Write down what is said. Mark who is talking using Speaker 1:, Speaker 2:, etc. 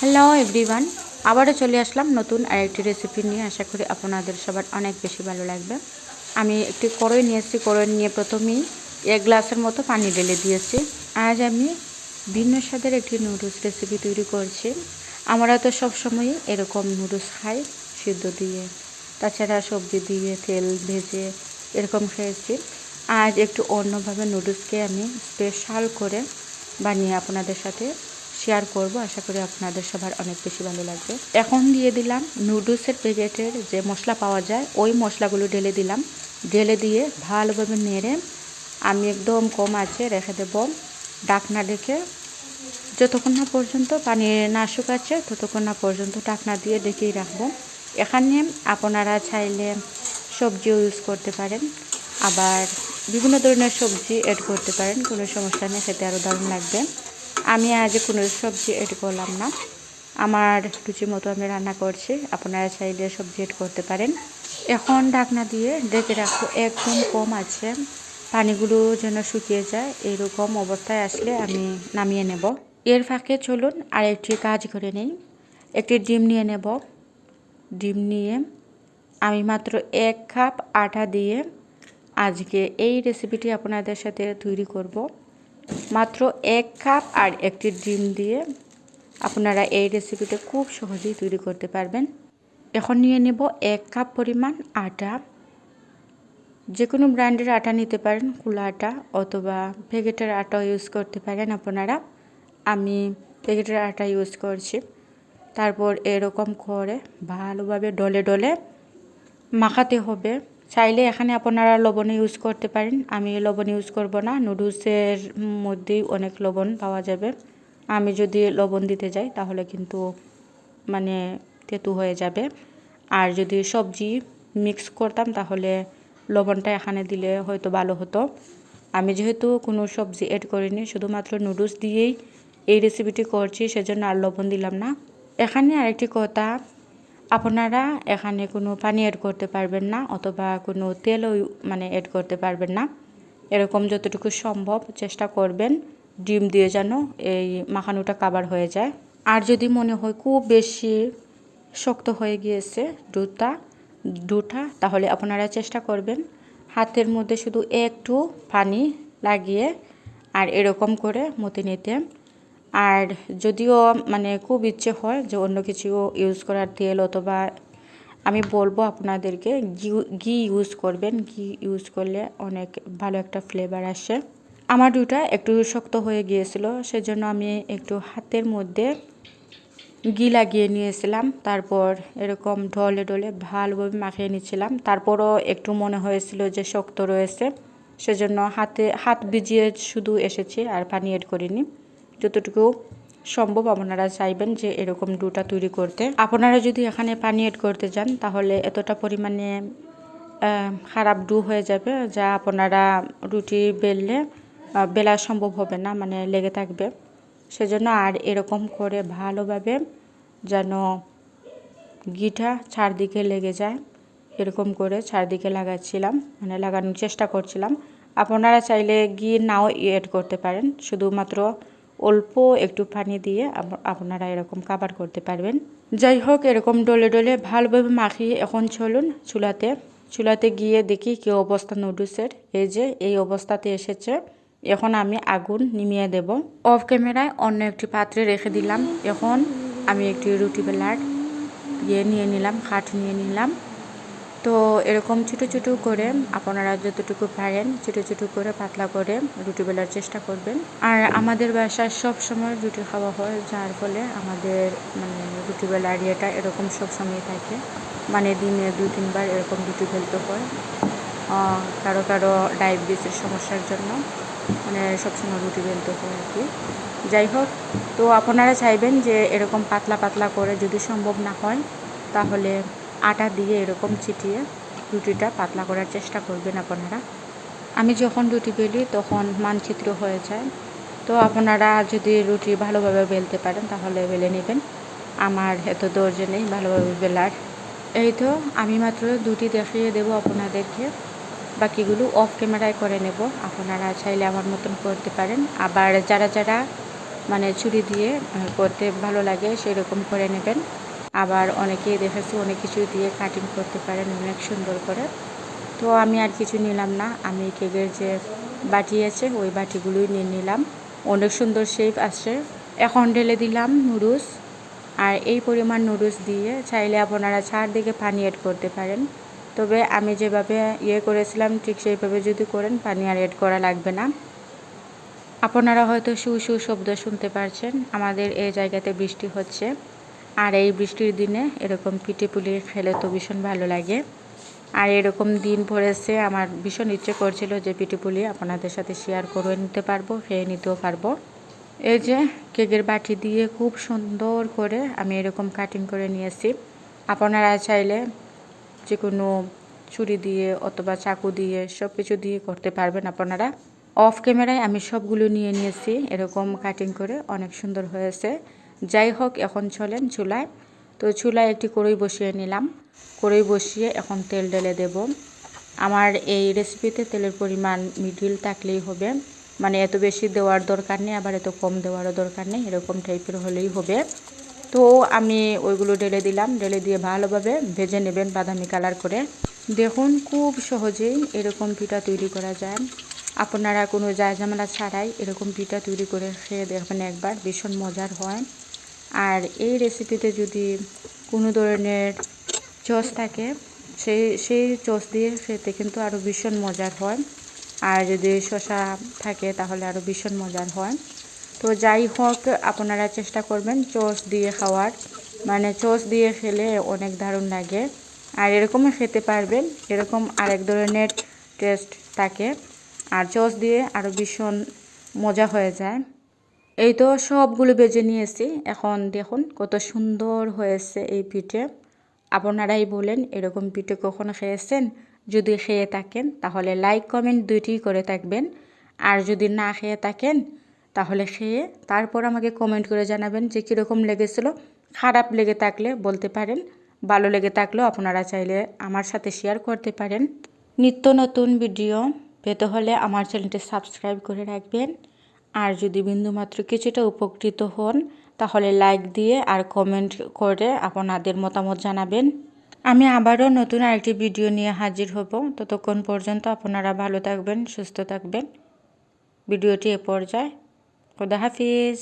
Speaker 1: Hello everyone, আবারও চলে আসলাম নতুন আরেকটি রেসিপি নিয়ে। আশা করি আপনাদের সবার অনেক বেশি ভালো লাগবে। আমি একটি কড়াই নিয়েছি। কড়াই নিয়ে প্রথমেই 1 গ্লাসের মতো পানি ঢেলে দিয়েছি। আজ আমি ভিন্ন স্বাদের একটি নুডলস রেসিপি তৈরি করছি। আমরা তো সবসময়ই এরকম নুডলস খাই, সিদ্ধ দিয়ে, তাছাড়া সবজি দিয়ে, তেল ভেজে এরকম খেয়েছি। আজ একটু অন্যভাবে নুডলসকে আমি স্পেশাল করে বানিয়ে আপনাদের সাথে শেয়ার করব। আশা করি আপনাদের সবার অনেক বেশি ভালো লাগবে। এখন দিয়ে দিলাম নুডলসের প্যাকেটের যে মশলা পাওয়া যায়, ওই মশলাগুলো ঢেলে দিলাম। ঢেলে দিয়ে ভালোভাবে নেড়ে আমি একদম কম আঁচে রেখে দেব, ঢাকনা ঢেকে। যতক্ষণ না পর্যন্ত পানি না শুকাচ্ছে ততক্ষণ না পর্যন্ত ঢাকনা দিয়ে ঢেকেই রাখবো। এখানে আপনারা চাইলে সবজিও ইউজ করতে পারেন, আবার বিভিন্ন ধরনের সবজি অ্যাড করতে পারেন, কোনো সমস্যা নেই, খেতে আরও দারুণ লাগবে। আমি আজ কোনো সবজি অ্যাড করলাম না, আমার রুচি মতো আমি রান্না করছি। আপনারা চাইলে সবজি অ্যাড করতে পারেন। এখন ঢাকনা দিয়ে ঢেকে রাখবো একদম কম আছে, পানিগুলো যেন শুকিয়ে যায়। এরকম অবস্থায় আসলে আমি নামিয়ে নেব। এর ফাঁকে চলুন আর একটি কাজ করে নেই। একটি ডিম নিয়ে নেব। ডিম নিয়ে আমি মাত্র 1 কাপ আটা দিয়ে আজকে এই রেসিপিটি আপনাদের সাথে তৈরি করব। মাত্র 1 কাপ আর একটি ডিম দিয়ে আপনারা এই রেসিপিটা খুব সহজেই তৈরি করতে পারবেন। এখন নিয়ে নেব 1 কাপ পরিমাণ আটা। যে কোনো ব্র্যান্ডের আটা নিতে পারেন, কুলা আটা অথবা প্যাকেটের আটা ইউজ করতে পারেন আপনারা। আমি প্যাকেটের আটা ইউজ করছি। তারপর এরকম করে ভালোভাবে ডলে ডলে মাখাতে হবে। চাইলে এখানে আপনারা লবণ ইউজ করতে পারেন, আমি লবণ ইউজ করব না। নুডলসের মধ্যেই অনেক লবণ পাওয়া যাবে। আমি যদি লবণ দিতে যাই তাহলে কিন্তু তেতো হয়ে যাবে। আর যদি সবজি মিক্স করতাম তাহলে লবণটা এখানে দিলে হয়তো ভালো হতো। আমি যেহেতু কোনো সবজি অ্যাড করিনি, শুধুমাত্র নুডলস দিয়েই এই রেসিপিটি করছি, সেজন্য আর লবণ দিলাম না। এখানে আরেকটি কথা, আপনারা এখানে কোনো পানি অ্যাড করতে পারবেন না, অথবা কোনো তেলও অ্যাড করতে পারবেন না। এরকম যতটুকু সম্ভব চেষ্টা করবেন ডিম দিয়ে যেন এই মাখানোটা কাভার হয়ে যায়। আর যদি মনে হয় খুব বেশি শক্ত হয়ে গিয়েছে ডোটা, তাহলে আপনারা চেষ্টা করবেন হাতের মধ্যে শুধু একটু পানি লাগিয়ে আর এরকম করে মতে নিতে। আর যদিও খুব ইচ্ছে হয় যে অন্য কিছু ইউজ করার, তেল অথবা, আমি বলবো আপনাদেরকে ঘি ইউজ করবেন। ঘি ইউজ করলে অনেক ভালো একটা ফ্লেভার আসে। আমার ডোটা একটু শক্ত হয়ে গিয়েছিল, সেজন্য আমি একটু হাতের মধ্যে ঘি লাগিয়ে নিয়েছিলাম। তারপর এরকম ঢলে ঢলে ভালোভাবে মাখিয়ে নিচ্ছিলাম। তারপরও একটু মনে হয়েছিল যে শক্ত রয়েছে, সেজন্য হাত ভিজিয়ে শুধু এসেছি আর পানি অ্যাড করিনি। যতটুকু সম্ভব আপনারা চাইবেন যে এরকম ডোটা তৈরি করতে। আপনারা যদি এখানে পানি অ্যাড করতে যান তাহলে এতটা পরিমাণে খারাপ ডো হয়ে যাবে, যা আপনারা রুটি বেলা সম্ভব হবে না, লেগে থাকবে। সেজন্য আর এরকম করে ভালোভাবে যেন ঘিটা চারদিকে লেগে যায়, এরকম করে চারদিকে লাগাচ্ছিলাম, লাগানোর চেষ্টা করছিলাম। আপনারা চাইলে ঘি নাও অ্যাড করতে পারেন, শুধুমাত্র অল্প একটু পানি দিয়ে আপনারা এরকম কাভার করতে পারবেন। যাই হোক, এরকম ডলে ডলে ভালোভাবে মাখিয়ে এখন চলুন চুলাতে গিয়ে দেখি কী অবস্থা নুডলসের। এই যে এই অবস্থাতে এসেছে। এখন আমি আগুন নিভিয়ে দেব। অফ ক্যামেরায় অন্য একটি পাত্রে রেখে দিলাম। এখন আমি একটি রুটি বেলার নিয়ে নিলাম, কাঠ নিয়ে নিলাম। তো এরকম ছোটো ছোটো করে আপনারা যতটুকু পারেন ছোটো ছোটো করে পাতলা করে রুটি বেলার চেষ্টা করবেন। আর আমাদের বাসায় সব সময় রুটি খাওয়া হয়, যার ফলে আমাদের রুটি বেলার ইয়েটা এরকম সব সময় থাকে। দিনে 2-3 বার এরকম রুটি বেলতে হয়। কারো কারো ডায়াবেটিসের সমস্যার জন্য সবসময় রুটি বেলতে হয় আর কি। যাই হোক, তো আপনারা চাইবেন যে এরকম পাতলা পাতলা করে, যদি সম্ভব না হয় তাহলে আটা দিয়ে এরকম চিটিয়ে রুটিটা পাতলা করার চেষ্টা করবেন আপনারা। আমি যখন রুটি বেলি তখন মানচিত্র হয়ে যায়। তো আপনারা যদি রুটি ভালোভাবে বেলতে পারেন তাহলে বেলে নেবেন। আমার এত ধৈর্য নেই ভালোভাবে বেলার। এই তো আমি মাত্র দুটি দেখিয়ে দেবো আপনাদেরকে, বাকিগুলো অফ ক্যামেরায় করে নেব। আপনারা চাইলে আমার মতন করতে পারেন। আবার যারা মানে ছুরি দিয়ে করতে ভালো লাগে সেরকম করে নেবেন। আবার অনেকেই দেখেছি অনেক কিছু দিয়ে কাটিং করতে পারেন অনেক সুন্দর করে। তো আমি আর কিছু নিলাম না, আমি কেকের যে বাটি আছে ওই বাটিগুলোই নিয়ে নিলাম। অনেক সুন্দর শেপ আসে। এখন ঢেলে দিলাম নুডলস, আর এই পরিমাণ নুডলস দিয়ে চাইলে আপনারা চারদিকে পানি অ্যাড করতে পারেন। তবে আমি যেভাবে করেছিলাম ঠিক সেইভাবে যদি করেন পানি আর অ্যাড করা লাগবে না। আপনারা হয়তো শু শু শব্দ শুনতে পারছেন, আমাদের এই জায়গাতে বৃষ্টি হচ্ছে। আর এই বৃষ্টির দিনে এরকম পিঠে পুলি খেলে তো ভীষণ ভালো লাগে। আর এরকম দিন পড়েছে, আমার ভীষণ ইচ্ছে করছিল যে পিঠে পুলি আপনাদের সাথে শেয়ার করে নিতে পারবো, খেয়ে নিতেও পারবো। এই যে কেকের বাটি দিয়ে খুব সুন্দর করে আমি এরকম কাটিং করে নিয়েছি। আপনারা চাইলে যে কোনো ছুরি দিয়ে অথবা চাকু দিয়ে সব কিছু দিয়ে করতে পারবেন আপনারা। অফ ক্যামেরায় আমি সবগুলো নিয়ে নিয়েছি এরকম কাটিং করে, অনেক সুন্দর হয়েছে। যাই হোক, এখন চলেন চুলায়। তো চুলায় একটি কড়াই বসিয়ে নিলাম। কড়াই বসিয়ে এখন তেল ঢেলে দেব। আমার এই রেসিপিতে তেলের পরিমাণ মিডিল থাকলেই হবে, মানে এত বেশি দেওয়ার দরকার নেই, আবার এত কম দেওয়ারও দরকার নেই, এরকম টাইপের হলেই হবে। তো আমি ওইগুলো ঢেলে দিলাম, ঢেলে দিয়ে ভালোভাবে ভেজে নেবেন বাদামি কালার করে। দেখুন খুব সহজেই এরকম পিঠা তৈরি করা যায়। আপনারা কোনো ঝামেলা ছাড়াই এরকম পিঠা তৈরি করে খেয়ে দেখবেন একবার, ভীষণ মজার হয়। আর এই রেসিপিতে যদি কোনো ধরনের সস থাকে সেই সস দিয়ে খেতে কিন্তু আরও ভীষণ মজার হয়। আর যদি শসা থাকে তাহলে আরও ভীষণ মজার হয়। তো যাই হোক, আপনারা চেষ্টা করবেন সস দিয়ে খাওয়ার, মানে সস দিয়ে খেলে অনেক দারুণ লাগে। আর এরকমও খেতে পারবেন, এরকম আরেক ধরনের টেস্ট থাকে। আর সস দিয়ে আরও ভীষণ মজা হয়ে যায়। এই তো সবগুলো ভেজে নিয়েছি, এখন দেখুন কত সুন্দর হয়েছে এই পিঠে। আপনারাই বলেন এরকম পিঠে কখনো খেয়েছেন? যদি খেয়ে থাকেন তাহলে লাইক কমেন্ট দুইটিই করে থাকবেন। আর যদি না খেয়ে থাকেন তাহলে খেয়ে তারপর আমাকে কমেন্ট করে জানাবেন যে কীরকম লেগেছিলো। খারাপ লেগে থাকলে বলতে পারেন, ভালো লেগে থাকলেও আপনারা চাইলে আমার সাথে শেয়ার করতে পারেন। নিত্য নতুন ভিডিও পেতে হলে আমার চ্যানেলটি সাবস্ক্রাইব করে রাখবেন। আর যদি বিন্দুমাত্র কিছুটা উপকৃত হন তাহলে লাইক দিয়ে আর কমেন্ট করে আপনাদের মতামত জানাবেন। আমি আবারও নতুন আরেকটি ভিডিও নিয়ে হাজির হব। ততক্ষণ পর্যন্ত আপনারা ভালো থাকবেন, সুস্থ থাকবেন। ভিডিওটি এ পর্যায়ে। খোদা হাফিজ।